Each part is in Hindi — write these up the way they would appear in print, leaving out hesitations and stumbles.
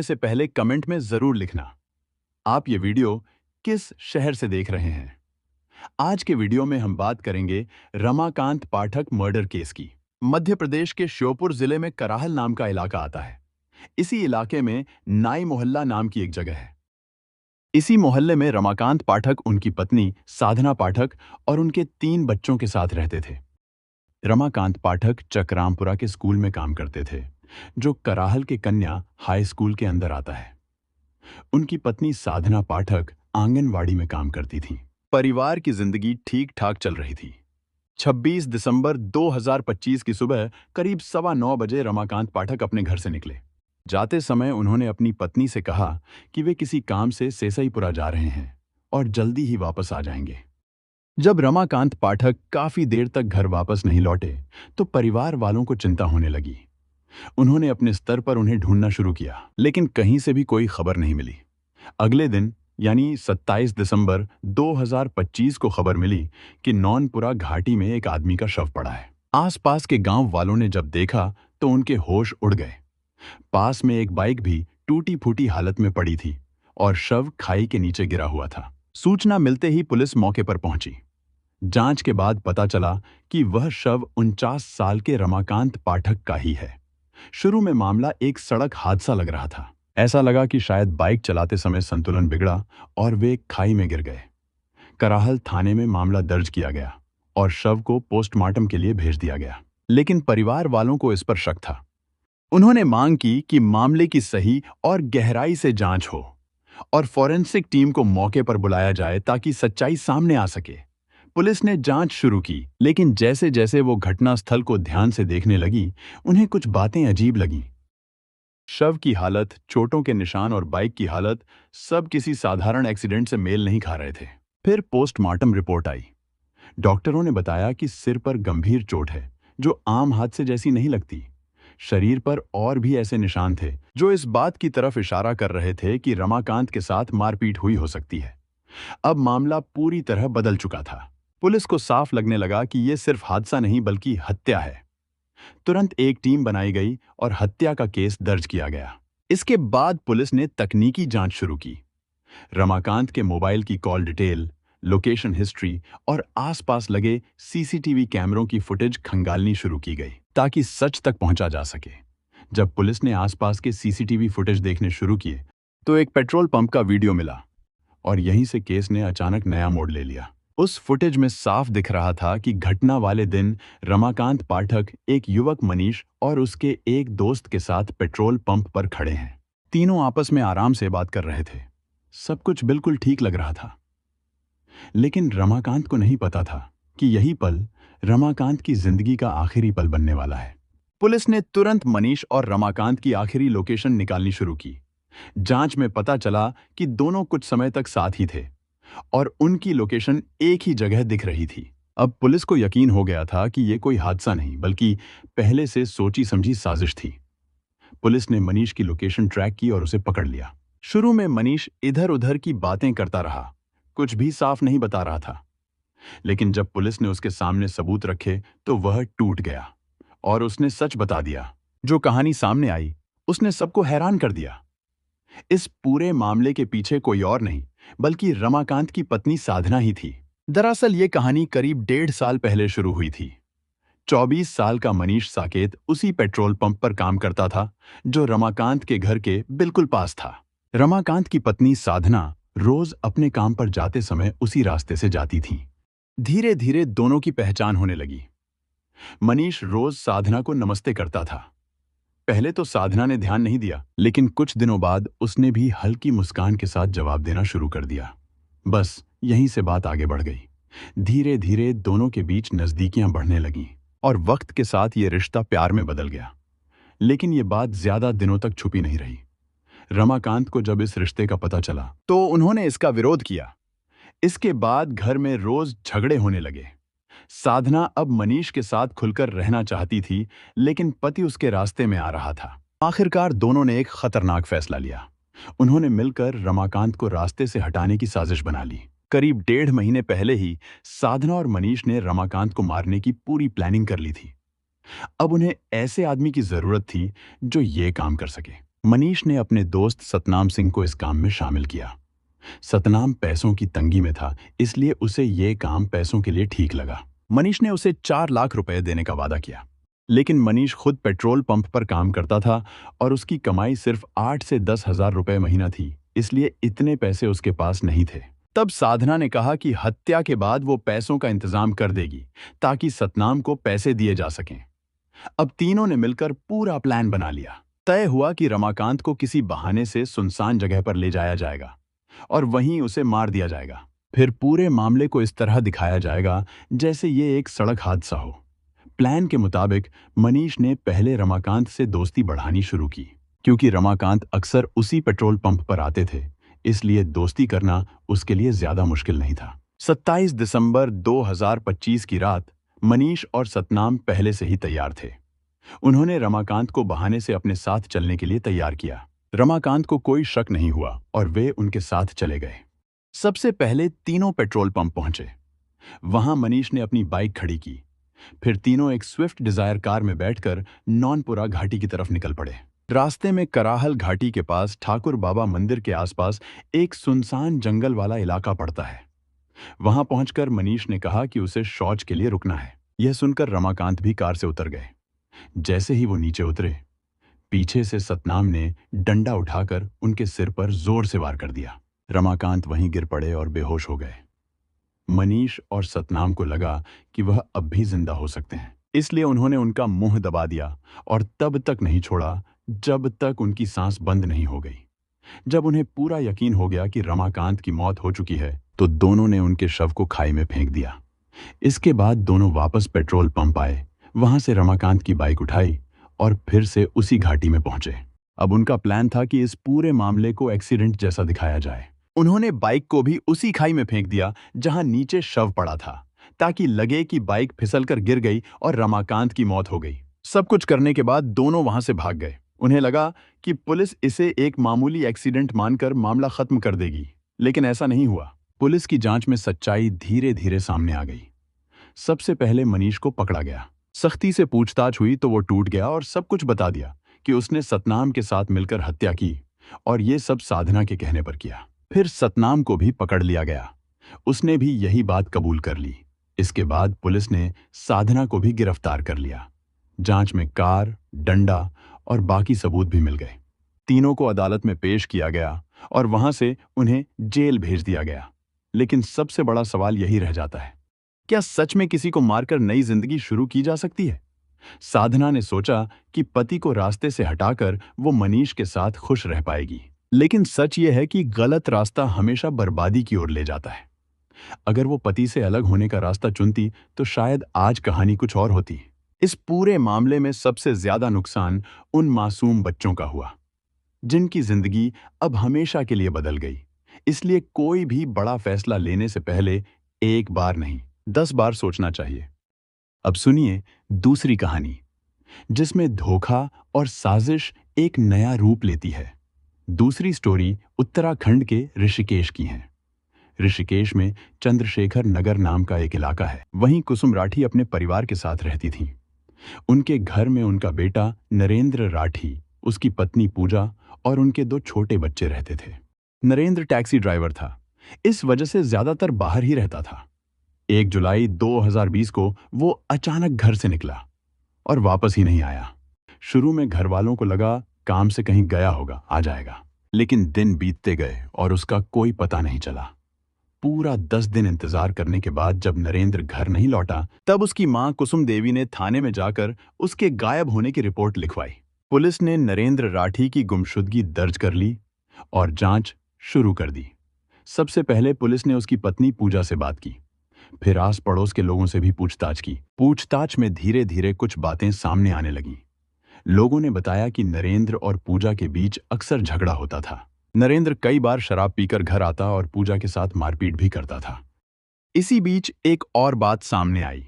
से पहले कमेंट में जरूर लिखना आप ये वीडियो किस शहर से देख रहे हैं। आज के वीडियो में हम बात करेंगे रमाकांत पाठक मर्डर केस की। मध्य प्रदेश के श्योपुर जिले में कराहल नाम का इलाका आता है। इसी इलाके में नाई मोहल्ला नाम की एक जगह है। इसी मोहल्ले में रमाकांत पाठक, उनकी पत्नी साधना पाठक और उनके 3 बच्चों के साथ रहते थे। रमाकांत पाठक चकरामपुरा के स्कूल में काम करते थे, जो कराहल के कन्या हाई स्कूल के अंदर आता है। उनकी पत्नी साधना पाठक आंगनवाड़ी में काम करती थी। परिवार की जिंदगी ठीक ठाक चल रही थी। 26 दिसंबर 2025 की सुबह करीब 9:15 बजे रमाकांत पाठक अपने घर से निकले। जाते समय उन्होंने अपनी पत्नी से कहा कि वे किसी काम से सेसईपुरा जा रहे हैं और जल्दी ही वापस आ जाएंगे। जब रमाकांत पाठक काफी देर तक घर वापस नहीं लौटे, तो परिवार वालों को चिंता होने लगी। उन्होंने अपने स्तर पर उन्हें ढूंढना शुरू किया, लेकिन कहीं से भी कोई खबर नहीं मिली। अगले दिन यानी 27 दिसंबर 2025 को खबर मिली कि नौनपुरा घाटी में एक आदमी का शव पड़ा है। आसपास के गांव वालों ने जब देखा तो उनके होश उड़ गए। पास में एक बाइक भी टूटी फूटी हालत में पड़ी थी और शव खाई के नीचे गिरा हुआ था। सूचना मिलते ही पुलिस मौके पर पहुंची। जांच के बाद पता चला कि वह शव 49 साल के रमाकांत पाठक का ही है। शुरू में मामला एक सड़क हादसा लग रहा था। ऐसा लगा कि शायद बाइक चलाते समय संतुलन बिगड़ा और वे एक खाई में गिर गए। कराहल थाने में मामला दर्ज किया गया और शव को पोस्टमार्टम के लिए भेज दिया गया। लेकिन परिवार वालों को इस पर शक था। उन्होंने मांग की कि मामले की सही और गहराई से जांच हो और फॉरेंसिक टीम को मौके पर बुलाया जाए ताकि सच्चाई सामने आ सके। पुलिस ने जांच शुरू की, लेकिन जैसे जैसे वो घटनास्थल को ध्यान से देखने लगी, उन्हें कुछ बातें अजीब लगीं। शव की हालत, चोटों के निशान और बाइक की हालत सब किसी साधारण एक्सीडेंट से मेल नहीं खा रहे थे। फिर पोस्टमार्टम रिपोर्ट आई। डॉक्टरों ने बताया कि सिर पर गंभीर चोट है, जो आम हादसे जैसी नहीं लगती। शरीर पर और भी ऐसे निशान थे जो इस बात की तरफ इशारा कर रहे थे कि रमाकांत के साथ मारपीट हुई हो सकती है। अब मामला पूरी तरह बदल चुका था। पुलिस को साफ लगने लगा कि यह सिर्फ हादसा नहीं बल्कि हत्या है। तुरंत एक टीम बनाई गई और हत्या का केस दर्ज किया गया। इसके बाद पुलिस ने तकनीकी जांच शुरू की। रमाकांत के मोबाइल की कॉल डिटेल, लोकेशन हिस्ट्री और आसपास लगे सीसीटीवी कैमरों की फुटेज खंगालनी शुरू की गई ताकि सच तक पहुंचा जा सके। जब पुलिस ने आसपास के सीसीटीवी फुटेज देखने शुरू किए, तो एक पेट्रोल पंप का वीडियो मिला और यहीं से केस ने अचानक नया मोड़ ले लिया। उस फुटेज में साफ दिख रहा था कि घटना वाले दिन रमाकांत पाठक एक युवक मनीष और उसके एक दोस्त के साथ पेट्रोल पंप पर खड़े हैं। तीनों आपस में आराम से बात कर रहे थे। सब कुछ बिल्कुल ठीक लग रहा था। लेकिन रमाकांत को नहीं पता था कि यही पल रमाकांत की जिंदगी का आखिरी पल बनने वाला है। पुलिस ने तुरंत मनीष और रमाकांत की आखिरी लोकेशन निकालनी शुरू की। जांच में पता चला कि दोनों कुछ समय तक साथ ही थे और उनकी लोकेशन एक ही जगह दिख रही थी। अब पुलिस को यकीन हो गया था कि यह कोई हादसा नहीं बल्कि पहले से सोची समझी साजिश थी। पुलिस ने मनीष की लोकेशन ट्रैक की और उसे पकड़ लिया। शुरू में मनीष इधर उधर की बातें करता रहा, कुछ भी साफ नहीं बता रहा था। लेकिन जब पुलिस ने उसके सामने सबूत रखे तो वह टूट गया और उसने सच बता दिया। जो कहानी सामने आई उसने सबको हैरान कर दिया। इस पूरे मामले के पीछे कोई और नहीं बल्कि रमाकांत की पत्नी साधना ही थी। दरअसल ये कहानी करीब 1.5 साल पहले शुरू हुई थी। 24 साल का मनीष साकेत उसी पेट्रोल पंप पर काम करता था जो रमाकांत के घर के बिल्कुल पास था। रमाकांत की पत्नी साधना रोज अपने काम पर जाते समय उसी रास्ते से जाती थी। धीरे धीरे दोनों की पहचान होने लगी। मनीष रोज साधना को नमस्ते करता था। पहले तो साधना ने ध्यान नहीं दिया, लेकिन कुछ दिनों बाद उसने भी हल्की मुस्कान के साथ जवाब देना शुरू कर दिया। बस यहीं से बात आगे बढ़ गई। धीरे धीरे दोनों के बीच नजदीकियां बढ़ने लगीं और वक्त के साथ ये रिश्ता प्यार में बदल गया। लेकिन ये बात ज्यादा दिनों तक छुपी नहीं रही। रमाकांत को जब इस रिश्ते का पता चला तो उन्होंने इसका विरोध किया। इसके बाद घर में रोज झगड़े होने लगे। साधना अब मनीष के साथ खुलकर रहना चाहती थी, लेकिन पति उसके रास्ते में आ रहा था। आखिरकार दोनों ने एक खतरनाक फैसला लिया। उन्होंने मिलकर रमाकांत को रास्ते से हटाने की साजिश बना ली। करीब 1.5 महीने पहले ही साधना और मनीष ने रमाकांत को मारने की पूरी प्लानिंग कर ली थी। अब उन्हें ऐसे आदमी की जरूरत थी जो ये काम कर सके। मनीष ने अपने दोस्त सतनाम सिंह को इस काम में शामिल किया। सतनाम पैसों की तंगी में था, इसलिए उसे ये काम पैसों के लिए ठीक लगा। मनीष ने उसे 4 लाख रुपए देने का वादा किया, लेकिन मनीष खुद पेट्रोल पंप पर काम करता था और उसकी कमाई सिर्फ 8 से 10,000 रुपए महीना थी, इसलिए इतने पैसे उसके पास नहीं थे। तब साधना ने कहा कि हत्या के बाद वो पैसों का इंतजाम कर देगी ताकि सतनाम को पैसे दिए जा सकें। अब तीनों ने मिलकर पूरा प्लान बना लिया। तय हुआ कि रमाकांत को किसी बहाने से सुनसान जगह पर ले जाया जाएगा और वहीं उसे मार दिया जाएगा। फिर पूरे मामले को इस तरह दिखाया जाएगा जैसे ये एक सड़क हादसा हो। प्लान के मुताबिक मनीष ने पहले रमाकांत से दोस्ती बढ़ानी शुरू की, क्योंकि रमाकांत अक्सर उसी पेट्रोल पंप पर आते थे, इसलिए दोस्ती करना उसके लिए ज्यादा मुश्किल नहीं था। 27 दिसंबर 2025 की रात मनीष और सतनाम पहले से ही तैयार थे। उन्होंने रमाकांत को बहाने से अपने साथ चलने के लिए तैयार किया। रमाकांत को कोई शक नहीं हुआ और वे उनके साथ चले गए। सबसे पहले तीनों पेट्रोल पंप पहुंचे। वहां मनीष ने अपनी बाइक खड़ी की। फिर तीनों एक स्विफ्ट डिजायर कार में बैठकर नौनपुरा घाटी की तरफ निकल पड़े। रास्ते में कराहल घाटी के पास ठाकुर बाबा मंदिर के आसपास एक सुनसान जंगल वाला इलाका पड़ता है। वहां पहुंचकर मनीष ने कहा कि उसे शौच के लिए रुकना है। यह सुनकर रमाकांत भी कार से उतर गए। जैसे ही वो नीचे उतरे, पीछे से सतनाम ने डंडा उठाकर उनके सिर पर जोर से वार कर दिया। रमाकांत वहीं गिर पड़े और बेहोश हो गए। मनीष और सतनाम को लगा कि वह अब भी जिंदा हो सकते हैं, इसलिए उन्होंने उनका मुंह दबा दिया और तब तक नहीं छोड़ा जब तक उनकी सांस बंद नहीं हो गई। जब उन्हें पूरा यकीन हो गया कि रमाकांत की मौत हो चुकी है, तो दोनों ने उनके शव को खाई में फेंक दिया। इसके बाद दोनों वापस पेट्रोल पंप आए, वहां से रमाकांत की बाइक उठाई और फिर से उसी घाटी में पहुंचे। अब उनका प्लान था कि इस पूरे मामले को एक्सीडेंट जैसा दिखाया जाए। उन्होंने बाइक को भी उसी खाई में फेंक दिया जहां नीचे शव पड़ा था, ताकि लगे कि बाइक फिसलकर गिर गई और रमाकांत की मौत हो गई। सब कुछ करने के बाद दोनों वहां से भाग गए। उन्हें लगा कि पुलिस इसे एक मामूली एक्सीडेंट मानकर मामला खत्म कर देगी, लेकिन ऐसा नहीं हुआ। पुलिस की जांच में सच्चाई धीरे धीरे सामने आ गई। सबसे पहले मनीष को पकड़ा गया। सख्ती से पूछताछ हुई तो वो टूट गया और सब कुछ बता दिया कि उसने सतनाम के साथ मिलकर हत्या की और ये सब साधना के कहने पर किया। फिर सतनाम को भी पकड़ लिया गया। उसने भी यही बात कबूल कर ली। इसके बाद पुलिस ने साधना को भी गिरफ्तार कर लिया। जांच में कार, डंडा और बाकी सबूत भी मिल गए। तीनों को अदालत में पेश किया गया और वहां से उन्हें जेल भेज दिया गया। लेकिन सबसे बड़ा सवाल यही रह जाता है, क्या सच में किसी को मारकर नई जिंदगी शुरू की जा सकती है? साधना ने सोचा कि पति को रास्ते से हटाकर वो मनीष के साथ खुश रह पाएगी, लेकिन सच ये है कि गलत रास्ता हमेशा बर्बादी की ओर ले जाता है। अगर वो पति से अलग होने का रास्ता चुनती तो शायद आज कहानी कुछ और होती। इस पूरे मामले में सबसे ज्यादा नुकसान उन मासूम बच्चों का हुआ, जिनकी जिंदगी अब हमेशा के लिए बदल गई। इसलिए कोई भी बड़ा फैसला लेने से पहले एक बार नहीं, 10 बार सोचना चाहिए। अब सुनिए दूसरी कहानी, जिसमें धोखा और साजिश एक नया रूप लेती है। दूसरी स्टोरी उत्तराखंड के ऋषिकेश की है। ऋषिकेश में चंद्रशेखर नगर नाम का एक इलाका है। वहीं कुसुम राठी अपने परिवार के साथ रहती थी। उनके घर में उनका बेटा नरेंद्र राठी, उसकी पत्नी पूजा और उनके 2 छोटे बच्चे रहते थे। नरेंद्र टैक्सी ड्राइवर था, इस वजह से ज्यादातर बाहर ही रहता था। 1 जुलाई 2020 को वो अचानक घर से निकला और वापस ही नहीं आया। शुरू में घर वालों को लगा काम से कहीं गया होगा, आ जाएगा, लेकिन दिन बीतते गए और उसका कोई पता नहीं चला। पूरा 10 दिन इंतजार करने के बाद जब नरेंद्र घर नहीं लौटा, तब उसकी मां कुसुम देवी ने थाने में जाकर उसके गायब होने की रिपोर्ट लिखवाई। पुलिस ने नरेंद्र राठी की गुमशुदगी दर्ज कर ली और जांच शुरू कर दी। सबसे पहले पुलिस ने उसकी पत्नी पूजा से बात की, फिर आस पड़ोस के लोगों से भी पूछताछ की। पूछताछ में धीरे धीरे कुछ बातें सामने आने लगीं। लोगों ने बताया कि नरेंद्र और पूजा के बीच अक्सर झगड़ा होता था। नरेंद्र कई बार शराब पीकर घर आता और पूजा के साथ मारपीट भी करता था। इसी बीच एक और बात सामने आई।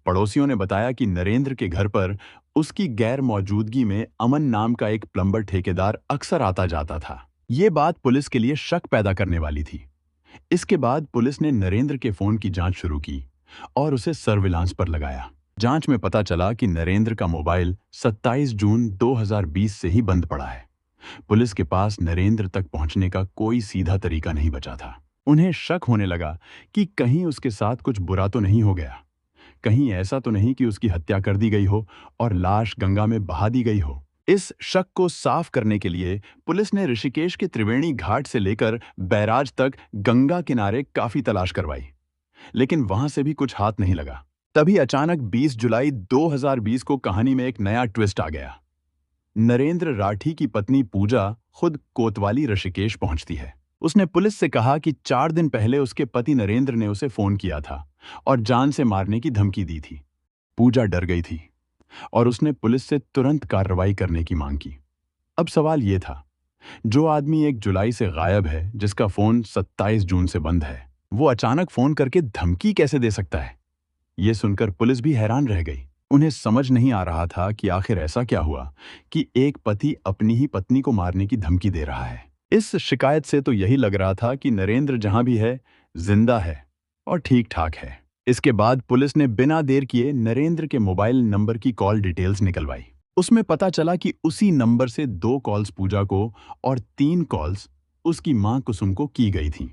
पड़ोसियों ने बताया कि नरेंद्र के घर पर उसकी गैर मौजूदगी में अमन नाम का एक प्लम्बर ठेकेदार अक्सर आता जाता था। ये बात पुलिस के लिए शक पैदा करने वाली थी। इसके बाद पुलिस ने नरेंद्र के फोन की जांच शुरू की और उसे सर्विलांस पर लगाया। जांच में पता चला कि नरेंद्र का मोबाइल 27 जून 2020 से ही बंद पड़ा है। पुलिस के पास नरेंद्र तक पहुंचने का कोई सीधा तरीका नहीं बचा था। उन्हें शक होने लगा कि कहीं उसके साथ कुछ बुरा तो नहीं हो गया, कहीं ऐसा तो नहीं कि उसकी हत्या कर दी गई हो और लाश गंगा में बहा दी गई हो। इस शक को साफ करने के लिए पुलिस ने ऋषिकेश के त्रिवेणी घाट से लेकर बैराज तक गंगा किनारे काफी तलाश करवाई, लेकिन वहां से भी कुछ हाथ नहीं लगा। तभी अचानक 20 जुलाई 2020 को कहानी में एक नया ट्विस्ट आ गया। नरेंद्र राठी की पत्नी पूजा खुद कोतवाली ऋषिकेश पहुंचती है। उसने पुलिस से कहा कि 4 दिन पहले उसके पति नरेंद्र ने उसे फोन किया था और जान से मारने की धमकी दी थी। पूजा डर गई थी और उसने पुलिस से तुरंत कार्रवाई करने की मांग की। अब सवाल यह था, जो आदमी 1 जुलाई से गायब है, जिसका फोन 27 जून से बंद है, वो अचानक फोन करके धमकी कैसे दे सकता है? ये सुनकर पुलिस भी हैरान रह गई। उन्हें समझ नहीं आ रहा था कि आखिर ऐसा क्या हुआ कि एक पति अपनी ही पत्नी को मारने की धमकी दे रहा है। इस शिकायत से तो यही लग रहा था कि नरेंद्र जहां भी है, जिंदा है और ठीक ठाक है। इसके बाद पुलिस ने बिना देर किए नरेंद्र के मोबाइल नंबर की कॉल डिटेल्स निकलवाई। उसमें पता चला कि उसी नंबर से 2 कॉल्स पूजा को और 3 कॉल्स उसकी मां कुसुम को की गई थीं।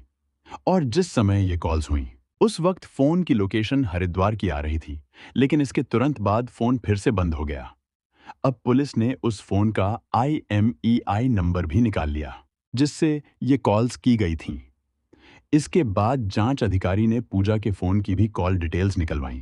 और जिस समय ये कॉल्स हुई, उस वक्त फोन की लोकेशन हरिद्वार की आ रही थी, लेकिन इसके तुरंत बाद फोन फिर से बंद हो गया। अब पुलिस ने उस फोन का IMEI नंबर भी निकाल लिया, जिससे ये कॉल्स की गई थीं। इसके बाद जांच अधिकारी ने पूजा के फोन की भी कॉल डिटेल्स निकलवाईं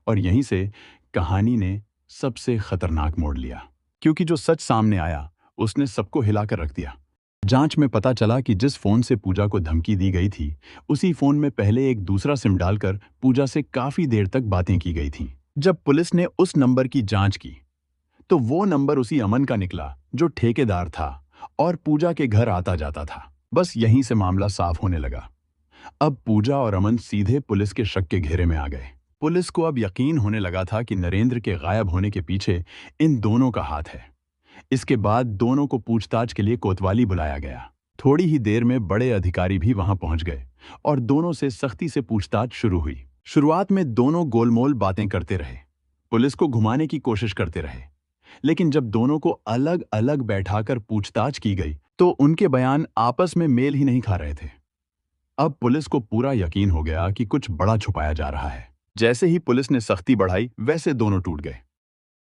और यहीं से कहानी ने सबसे खतरनाक मोड़ लिया, क्योंकि जो सच सामने आया उसने सबको हिलाकर रख दिया। जांच में पता चला कि जिस फोन से पूजा को धमकी दी गई थी, उसी फोन में पहले एक दूसरा सिम डालकर पूजा से काफी देर तक बातें की गई थीं। जब पुलिस ने उस नंबर की जांच की, तो वो नंबर उसी अमन का निकला जो ठेकेदार था और पूजा के घर आता जाता था। बस यहीं से मामला साफ होने लगा। अब पूजा और अमन सीधे पुलिस के शक के घेरे में आ गए। पुलिस को अब यकीन होने लगा था कि नरेंद्र के गायब होने के पीछे इन दोनों का हाथ है। इसके बाद दोनों को पूछताछ के लिए कोतवाली बुलाया गया। थोड़ी ही देर में बड़े अधिकारी भी वहां पहुंच गए और दोनों से सख्ती से पूछताछ शुरू हुई। शुरुआत में दोनों गोलमोल बातें करते रहे, पुलिस को घुमाने की कोशिश करते रहे, लेकिन जब दोनों को अलग अलग बैठाकर पूछताछ की गई तो उनके बयान आपस में मेल ही नहीं खा रहे थे। अब पुलिस को पूरा यकीन हो गया कि कुछ बड़ा छुपाया जा रहा है। जैसे ही पुलिस ने सख्ती बढ़ाई, वैसे दोनों टूट गए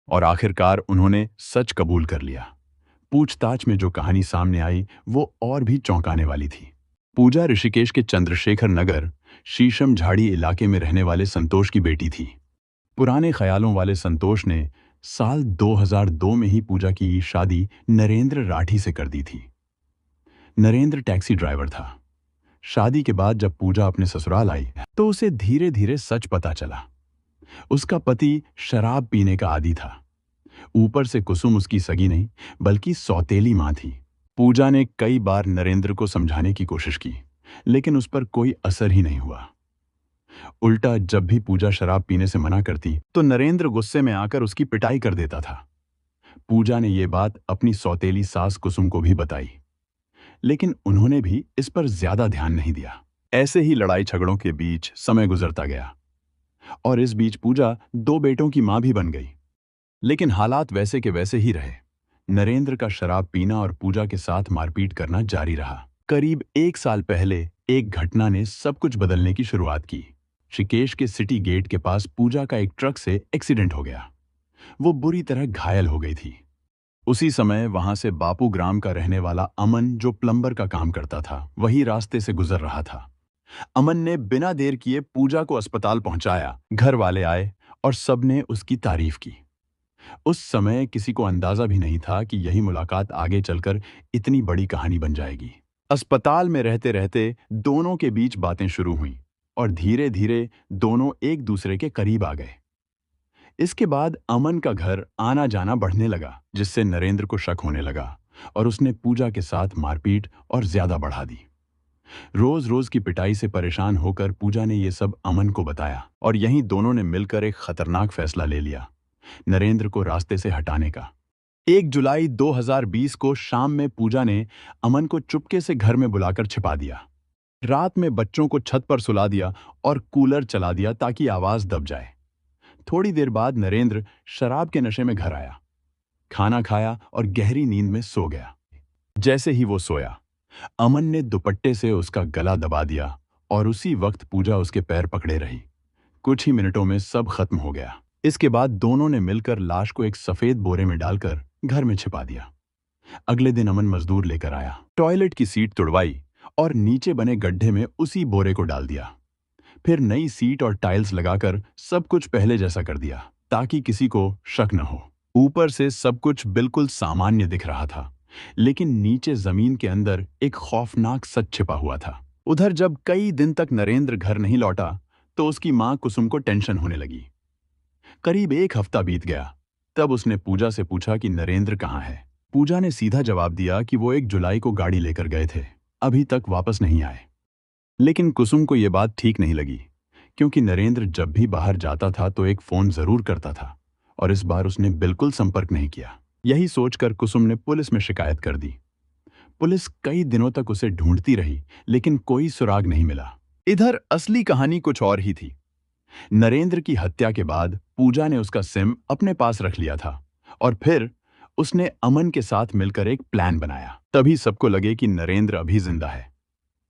और आखिरकार उन्होंने सच कबूल कर लिया। पूछताछ में जो कहानी सामने आई वो और भी चौंकाने वाली थी। पूजा ऋषिकेश के चंद्रशेखर नगर शीशम झाड़ी इलाके में रहने वाले संतोष की बेटी थी। पुराने ख्यालों वाले संतोष ने साल 2002 में ही पूजा की शादी नरेंद्र राठी से कर दी थी। नरेंद्र टैक्सी ड्राइवर था। शादी के बाद जब पूजा अपने ससुराल आई तो उसे धीरे धीरे सच पता चला। उसका पति शराब पीने का आदी था। ऊपर से कुसुम उसकी सगी नहीं बल्कि सौतेली मां थी। पूजा ने कई बार नरेंद्र को समझाने की कोशिश की, लेकिन उस पर कोई असर ही नहीं हुआ। उल्टा जब भी पूजा शराब पीने से मना करती तो नरेंद्र गुस्से में आकर उसकी पिटाई कर देता था। पूजा ने यह बात अपनी सौतेली सास कुसुम को भी बताई, लेकिन उन्होंने भी इस पर ज्यादा ध्यान नहीं दिया। ऐसे ही लड़ाई झगड़ों के बीच समय गुजरता गया और इस बीच पूजा 2 बेटों की मां भी बन गई। लेकिन हालात वैसे के वैसे ही रहे। नरेंद्र का शराब पीना और पूजा के साथ मारपीट करना जारी रहा। करीब 1 साल पहले एक घटना ने सब कुछ बदलने की शुरुआत की। ऋषिकेश के सिटी गेट के पास पूजा का एक ट्रक से एक्सीडेंट हो गया। वो बुरी तरह घायल हो गई थी। उसी समय वहां से बापू ग्राम का रहने वाला अमन, जो प्लम्बर का काम करता था, वही रास्ते से गुजर रहा था। अमन ने बिना देर किए पूजा को अस्पताल पहुंचाया। घर वाले आए और सबने उसकी तारीफ की। उस समय किसी को अंदाजा भी नहीं था कि यही मुलाकात आगे चलकर इतनी बड़ी कहानी बन जाएगी। अस्पताल में रहते रहते दोनों के बीच बातें शुरू हुईं और धीरे धीरे दोनों एक दूसरे के करीब आ गए। इसके बाद अमन का घर आना जाना बढ़ने लगा, जिससे नरेंद्र को शक होने लगा और उसने पूजा के साथ मारपीट और ज्यादा बढ़ा दी। रोज रोज की पिटाई से परेशान होकर पूजा ने यह सब अमन को बताया और यहीं दोनों ने मिलकर एक खतरनाक फैसला ले लिया, नरेंद्र को रास्ते से हटाने का। 1 जुलाई 2020 को शाम में पूजा ने अमन को चुपके से घर में बुलाकर छिपा दिया। रात में बच्चों को छत पर सुला दिया और कूलर चला दिया ताकि आवाज दब जाए। थोड़ी देर बाद नरेंद्र शराब के नशे में घर आया, खाना खाया और गहरी नींद में सो गया। जैसे ही वो सोया, अमन ने दुपट्टे से उसका गला दबा दिया और उसी वक्त पूजा उसके पैर पकड़े रही। कुछ ही मिनटों में सब खत्म हो गया। इसके बाद दोनों ने मिलकर लाश को एक सफेद बोरे में डालकर घर में छिपा दिया। अगले दिन अमन मजदूर लेकर आया, टॉयलेट की सीट तुड़वाई और नीचे बने गड्ढे में उसी बोरे को डाल दिया। फिर नई सीट और टाइल्स लगाकर सब कुछ पहले जैसा कर दिया ताकि किसी को शक न हो। ऊपर से सब कुछ बिल्कुल सामान्य दिख रहा था, लेकिन नीचे जमीन के अंदर एक खौफनाक सच छिपा हुआ था। उधर जब कई दिन तक नरेंद्र घर नहीं लौटा तो उसकी मां कुसुम को टेंशन होने लगी। करीब एक हफ्ता बीत गया, तब उसने पूजा से पूछा कि नरेंद्र कहाँ है। पूजा ने सीधा जवाब दिया कि वो 1 जुलाई को गाड़ी लेकर गए थे, अभी तक वापस नहीं आए। लेकिन कुसुम को यह बात ठीक नहीं लगी, क्योंकि नरेंद्र जब भी बाहर जाता था तो एक फोन जरूर करता था और इस बार उसने बिल्कुल संपर्क नहीं किया। यही सोचकर कुसुम ने पुलिस में शिकायत कर दी। पुलिस कई दिनों तक उसे ढूंढती रही, लेकिन कोई सुराग नहीं मिला। इधर असली कहानी कुछ और ही थी। नरेंद्र की हत्या के बाद पूजा ने उसका सिम अपने पास रख लिया था और फिर उसने अमन के साथ मिलकर एक प्लान बनाया। तभी सबको लगे कि नरेंद्र अभी जिंदा है।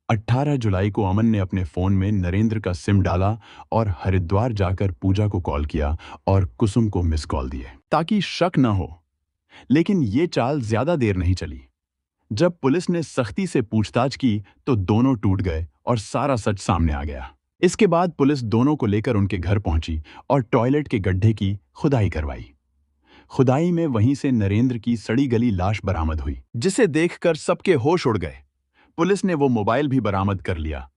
18 जुलाई को अमन ने अपने फोन में नरेंद्र का सिम डाला और हरिद्वार जाकर पूजा को कॉल किया और कुसुम को मिस कॉल दिए ताकि शक न हो। लेकिन ये चाल ज्यादा देर नहीं चली। जब पुलिस ने सख्ती से पूछताछ की तो दोनों टूट गए और सारा सच सामने आ गया। इसके बाद पुलिस दोनों को लेकर उनके घर पहुंची और टॉयलेट के गड्ढे की खुदाई करवाई। खुदाई में वहीं से नरेंद्र की सड़ी गली लाश बरामद हुई, जिसे देखकर सबके होश उड़ गए। पुलिस ने वो मोबाइल भी बरामद कर लिया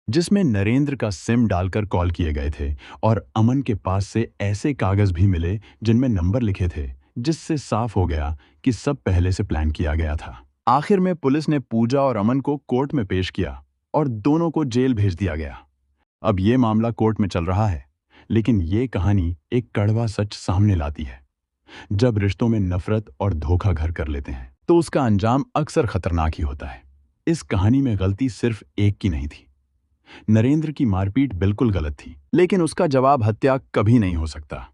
जिसमें नरेंद्र का सिम डालकर कॉल किए गए थे और अमन के पास से ऐसे कागज भी मिले जिनमें नंबर लिखे थे, जिससे साफ हो गया कि सब पहले से प्लान किया गया था। आखिर में पुलिस ने पूजा और अमन को कोर्ट में पेश किया और दोनों को जेल भेज दिया गया। अब ये मामला कोर्ट में चल रहा है, लेकिन ये कहानी एक कड़वा सच सामने लाती है। जब रिश्तों में नफरत और धोखा घर कर लेते हैं तो उसका अंजाम अक्सर खतरनाक ही होता है। इस कहानी में गलती सिर्फ एक की नहीं थी। नरेंद्र की मारपीट बिल्कुल गलत थी, लेकिन उसका जवाब हत्या कभी नहीं हो सकता।